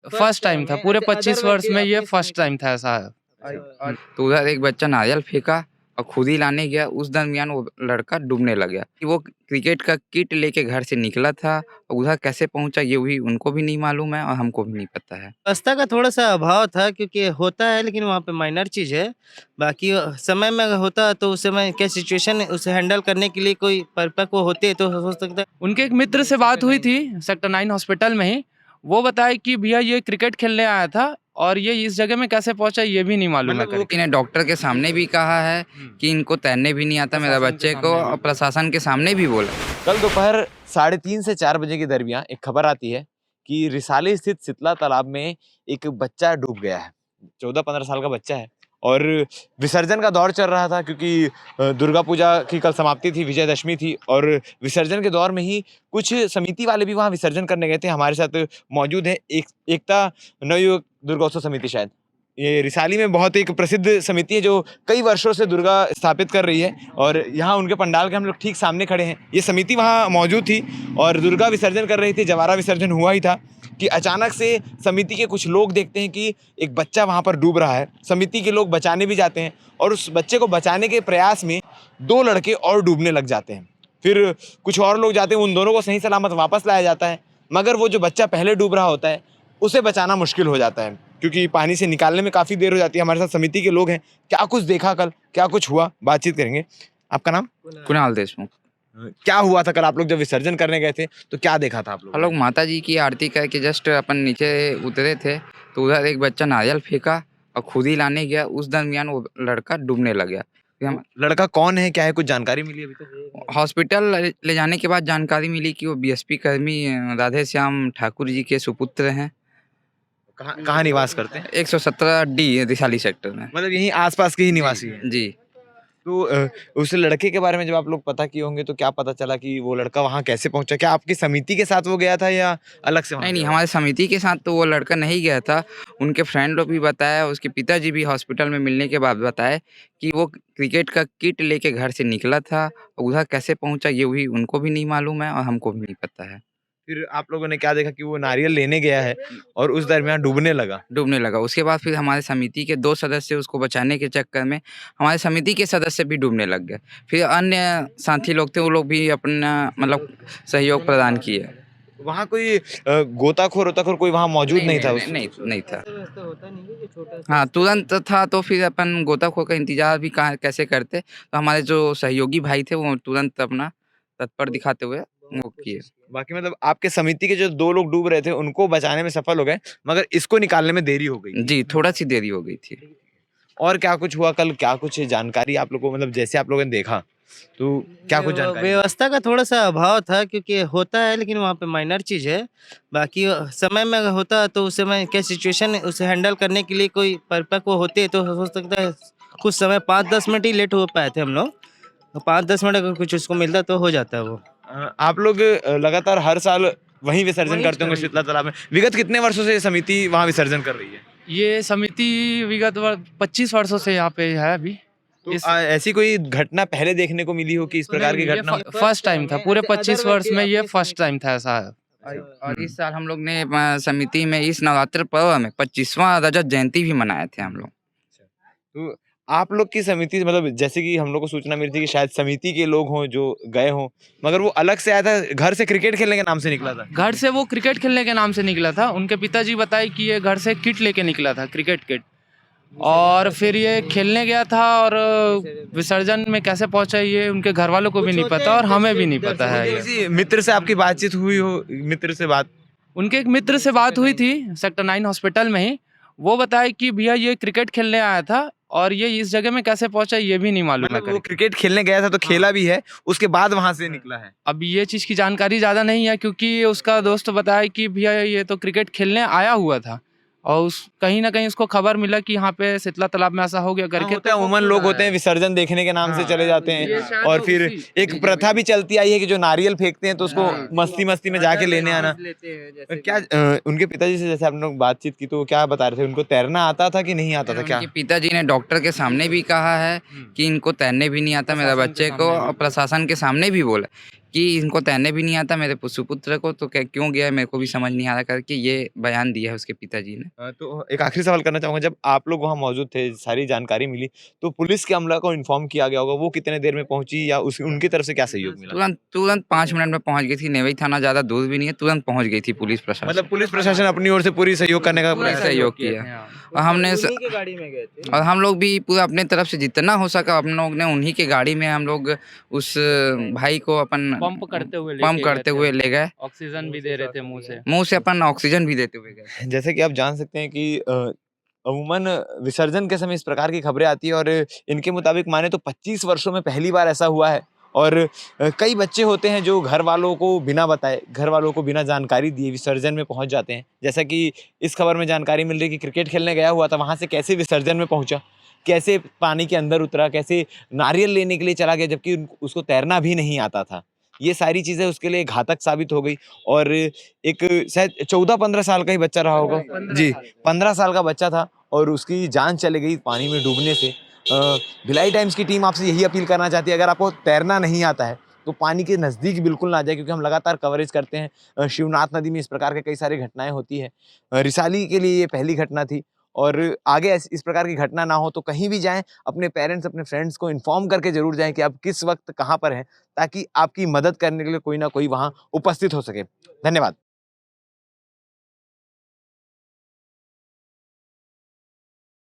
First time था पूरे 25 वर्ष में, ये फर्स्ट टाइम था ऐसा। तो उधर एक बच्चा नारियल फेंका और खुद ही लाने गया, उस दरमियान वो लड़का डूबने लग गया। कि वो क्रिकेट का किट लेके घर से निकला था और उधर कैसे पहुंचा ये भी उनको भी नहीं मालूम है और हमको भी नहीं पता है। व्यवस्था का थोड़ा-सा अभाव था क्योंकि होता है लेकिन वहाँ पे माइनर चीज़ है। बाकी समय में अगर होता तो उस समय क्या सिचुएशन है उसे हैंडल करने के लिए कोई परिपक्व होते तो हो सकता है। उनके एक मित्र से बात हुई थी सेक्टर 9 हॉस्पिटल में ही। वो बताए कि भैया ये क्रिकेट खेलने आया था और ये इस जगह में कैसे पहुंचा ये भी नहीं मालूम है मतलब वो करके। ने डॉक्टर के सामने भी कहा है कि इनको तैरने भी नहीं आता मेरा बच्चे को, और प्रशासन के सामने भी बोला। कल दोपहर 3:30 से 4 बजे के दरमियान एक खबर आती है कि रिसाली स्थित शीतला तालाब में एक बच्चा डूब गया है। 14-15 साल का बच्चा है और विसर्जन का दौर चल रहा था क्योंकि दुर्गा पूजा की कल समाप्ति थी, विजयदशमी थी और विसर्जन के दौर में ही कुछ समिति वाले भी वहाँ विसर्जन करने गए थे। हमारे साथ मौजूद है एकता नवयुवक दुर्गोत्सव समिति। शायद ये रिसाली में बहुत एक प्रसिद्ध समिति है जो कई वर्षों से दुर्गा स्थापित कर रही है और यहाँ उनके पंडाल के हम लोग ठीक सामने खड़े हैं। ये समिति वहाँ मौजूद थी और दुर्गा विसर्जन कर रही थी, जवारा विसर्जन हुआ ही था कि अचानक से समिति के कुछ लोग देखते हैं कि एक बच्चा वहाँ पर डूब रहा है। समिति के लोग बचाने भी जाते हैं और उस बच्चे को बचाने के प्रयास में 2 लड़के और डूबने लग जाते हैं। फिर कुछ और लोग जाते हैं, उन दोनों को सही सलामत वापस लाया जाता है, मगर वो जो बच्चा पहले डूब रहा होता है उसे बचाना मुश्किल हो जाता है क्योंकि पानी से निकालने में काफ़ी देर हो जाती है। हमारे साथ समिति के लोग हैं, क्या कुछ देखा कल, क्या कुछ हुआ, बातचीत करेंगे। आपका नाम? कुणाल देशमुख। क्या हुआ था कल आप लोग जब विसर्जन करने गए थे तो क्या देखा था आप हम लोग माता जी की आरती करके जस्ट अपन नीचे उतरे थे तो उधर एक बच्चा नारियल फेंका और खुद ही लाने गया, उस दरमियान वो लड़का डूबने लग गया। फिर हम लड़का कौन है, क्या है, कुछ जानकारी मिली अभी तक? हॉस्पिटल ले जाने के बाद जानकारी मिली कि वो बीएसपी कर्मी राधे श्याम ठाकुर जी के सुपुत्र हैं। कहाँ निवास करते हैं? 117 डी रिसाली सेक्टर में। मतलब यहीं आसपास के ही निवासी हैं। जी। तो उस लड़के के बारे में जब आप लोग पता किए होंगे तो क्या पता चला कि वो लड़का वहाँ कैसे पहुंचा? क्या आपकी समिति के साथ वो गया था या अलग से वहाँ नहीं, गया? हमारे समिति के साथ तो वो लड़का नहीं गया था। उनके फ्रेंड लोग भी बताया, उसके पिताजी भी हॉस्पिटल में मिलने के बाद बताए कि वो क्रिकेट का किट लेके घर से निकला था और उधर कैसे पहुंचा ये भी उनको भी नहीं मालूम है और हमको भी नहीं पता है। फिर आप लोगों ने क्या देखा कि वो नारियल लेने गया है और उस दरमियान डूबने लगा? उसके बाद फिर हमारे समिति के 2 सदस्य उसको बचाने के चक्कर में हमारे समिति के सदस्य भी डूबने लग गए। फिर अन्य साथी लोग थे, वो लोग भी अपना मतलब सहयोग प्रदान किए। वहाँ कोई गोताखोर कोई वहाँ मौजूद नहीं था? नहीं था। हाँ, तुरंत था तो फिर अपन गोताखोर का इंतजार भी कैसे करते, तो हमारे जो सहयोगी भाई थे वो तुरंत अपना तत्पर दिखाते हुए वो किए। बाकी मतलब आपके समिति के जो 2 लोग डूब रहे थे उनको बचाने में सफल हो गए, मगर इसको निकालने में देरी हो गई। जी, थोड़ा सी देरी हो गई थी। और क्या कुछ हुआ कल, क्या कुछ जानकारी आप लोगों को, मतलब जैसे आप लोगों ने देखा तो क्या कुछ जानकारी? व्यवस्था का थोड़ा-सा अभाव था क्योंकि होता है लेकिन वहाँ पे माइनर चीज़ है। बाकी समय में अगर होता तो उस समय क्या सिचुएशन है उसे हैंडल करने के लिए कोई परिपक्व होते तो हो सकता है कुछ समय 5-10 मिनट ही लेट हो पाए थे हम लोग। तो 5-10 मिनट अगर कुछ उसको मिलता तो हो जाता वो। आप लोग लगातार हर साल वहीं विसर्जन करते होंगे शीतला तालाब में। विगत कितने वर्षों से ये समिति वहाँ विसर्जन कर रही है? ये समिति विगत 25 वर्षों से यहाँ पे है अभी। तो ऐसी कोई घटना पहले देखने को मिली हो कि इस प्रकार की घटना? फर्स्ट टाइम था पूरे 25 वर्ष में, ये फर्स्ट टाइम था ऐसा। और इस साल हम लोग ने समिति में इस नवरात्र पर्व में 25वां रजत जयंती भी मनाए थे हम लोग। तो आप लोग की समिति मतलब जैसे कि हम लोग को सूचना मिली थी कि शायद समिति के लोग हों जो गए हों, मगर वो अलग से आया था, घर से क्रिकेट खेलने के नाम से निकला था? घर से वो क्रिकेट खेलने के नाम से निकला था। उनके पिताजी बताए कि ये घर से किट लेके निकला था, क्रिकेट किट, और फिर ये खेलने गया था और विसर्जन में कैसे पहुंचा ये उनके घर वालों को भी नहीं पता और हमें भी नहीं पता है। किसी मित्र से आपकी बातचीत हुई हो? मित्र से बात? उनके एक मित्र से बात हुई थी सेक्टर 9 हॉस्पिटल में ही। वो बताए कि भैया ये क्रिकेट खेलने आया था और ये इस जगह में कैसे पहुंचा ये भी नहीं मालूम है मतलब वो करके। क्रिकेट खेलने गया था तो खेला भी है, उसके बाद वहां से निकला है? अब ये चीज़ की जानकारी ज़्यादा नहीं है क्योंकि उसका दोस्त बताया कि भैया ये तो क्रिकेट खेलने आया हुआ था और उस कहीं ना कहीं उसको खबर मिला कि यहाँ पे शीतला तालाब में ऐसा हो गया करके। होता है, उमन लोग होते हैं विसर्जन देखने के नाम से चले जाते हैं और फिर एक प्रथा भी चलती आई है कि जो नारियल फेंकते हैं तो उसको मस्ती में जाके लेने आना। क्या उनके पिताजी से जैसे आप लोग बातचीत की तो क्या बता रहे थे, उनको तैरना आता था कि नहीं आता था? क्या उनके पिताजी ने डॉक्टर के सामने भी कहा है कि इनको तैरने भी नहीं आता मेरा बच्चे को, और प्रशासन के सामने भी बोला कि इनको तैरने भी नहीं आता मेरे सुपुत्र को, तो क्यों गया मेरे को भी समझ नहीं आ रहा, करके ये बयान दिया है उसके पिताजी ने। तो एक आखिरी सवाल करना चाहूँगा, जब आप लोग वहाँ मौजूद थे, सारी जानकारी मिली, तो पुलिस के अमला को इन्फॉर्म किया गया होगा, वो कितने देर में पहुँची या उस उनकी तरफ से क्या सहयोग मिला? तुरंत 5 मिनट में पहुँच गई थी। नेवई थाना ज़्यादा दूर भी नहीं है, तुरंत पहुँच गई थी पुलिस प्रशासन। मतलब पुलिस प्रशासन अपनी ओर से पूरी सहयोग करने का पूरा प्रयास सहयोग किए किया। थे, हाँ। और हमने उन्हीं की गाड़ी में गए थे। और हम लोग भी पूरा अपने तरफ से जितना हो सका हम लोग ने उन्हीं के गाड़ी में हम लोग उस भाई को अपन पंप करते हुए पंप करते हुए ले गए, ऑक्सीजन भी दे रहे थे मुंह से अपन ऑक्सीजन भी देते हुए गए। जैसे कि आप जान सकते हैं कि अमूमन विसर्जन के समय इस प्रकार की खबरें आती है और इनके मुताबिक माने तो 25 वर्षों में पहली बार ऐसा हुआ है। और कई बच्चे होते हैं जो घर वालों को बिना बताए, घर वालों को बिना जानकारी दिए विसर्जन में पहुंच जाते हैं। जैसा कि इस खबर में जानकारी मिल रही है कि क्रिकेट खेलने गया हुआ था, वहां से कैसे विसर्जन में पहुंचा, कैसे पानी के अंदर उतरा, कैसे नारियल लेने के लिए चला गया जबकि उसको तैरना भी नहीं आता था। ये सारी चीजें उसके लिए घातक साबित हो गई। और एक शायद 14-15 साल का ही बच्चा रहा होगा जी, 15 साल का बच्चा था और उसकी जान चली गई पानी में डूबने से। भिलाई टाइम्स की टीम आपसे यही अपील करना चाहती है, अगर आपको तैरना नहीं आता है तो पानी के नज़दीक बिल्कुल ना जाए, क्योंकि हम लगातार कवरेज करते हैं। शिवनाथ नदी में इस प्रकार के कई सारी घटनाएं होती है। रिसाली के लिए ये पहली घटना थी और आगे इस प्रकार की घटना ना हो तो कहीं भी जाएं अपने पेरेंट्स, अपने फ्रेंड्स को इन्फॉर्म करके जरूर जाएं कि आप किस वक्त कहाँ पर हैं, ताकि आपकी मदद करने के लिए कोई ना कोई वहाँ उपस्थित हो सके। धन्यवाद।